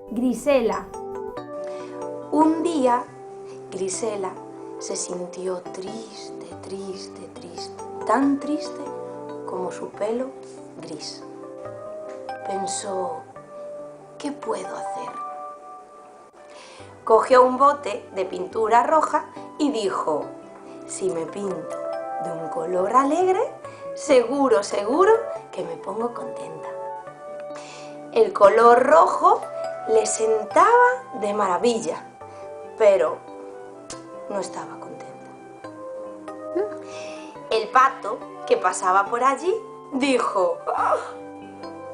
Grisela. Un día, Grisela se sintió triste, tan triste como su pelo gris. Pensó, ¿qué puedo hacer? Cogió un bote de pintura roja y dijo, si me pinto de un color alegre, seguro que me pongo contenta. El color rojo le sentaba de maravilla, pero no estaba contenta. El pato que pasaba por allí dijo, ¡oh!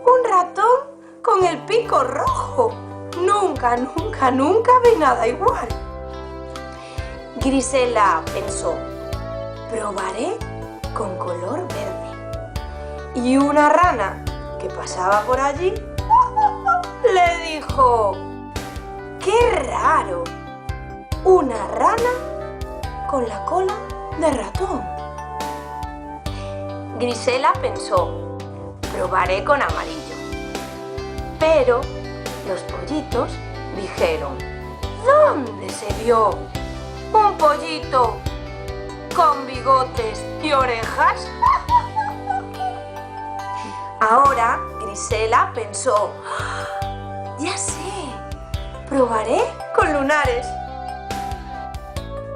¡Un ratón con el pico rojo! Nunca vi nada igual. Grisela pensó, probaré con color verde. Y una rana que pasaba por allí le dijo, ¡qué raro! Una rana con la cola de ratón. Grisela pensó, probaré con amarillo. Pero los pollitos dijeron, ¿dónde se vio un pollito con bigotes y orejas? Ahora Grisela pensó, ya sé, probaré con lunares.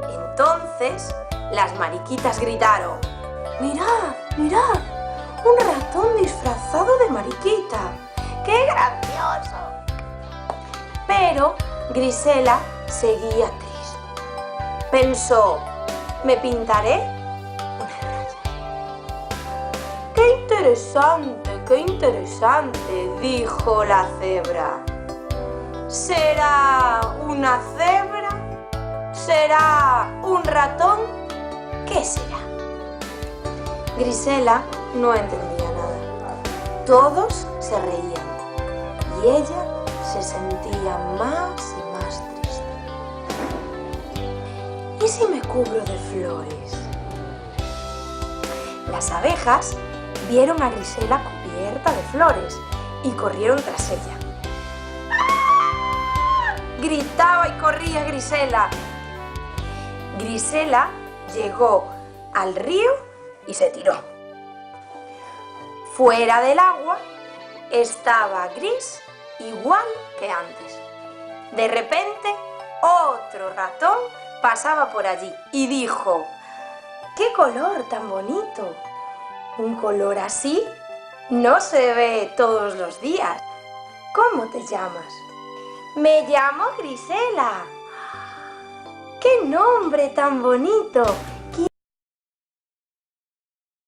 Entonces las mariquitas gritaron, ¡mirad, mirad! ¡Un ratón disfrazado de mariquita! ¡Qué gracioso! Pero Grisela seguía triste. Pensó, me pintaré una raya. ¡Qué interesante! Dijo la cebra. ¿Será una cebra? ¿Será un ratón? ¿Qué será? Grisela no entendía nada. Todos se reían y ella se sentía más y más triste. ¿Y si me cubro de flores? Las abejas vieron a Grisela cubierta de flores y corrieron tras ella. ¡Ah! Gritaba y corría Grisela. Grisela llegó al río y se tiró. Fuera del agua estaba gris igual que antes. De repente, otro ratón pasaba por allí y dijo, ¡qué color tan bonito! Un color así no se ve todos los días. ¿Cómo te llamas? Me llamo Grisela. ¡Qué nombre tan bonito!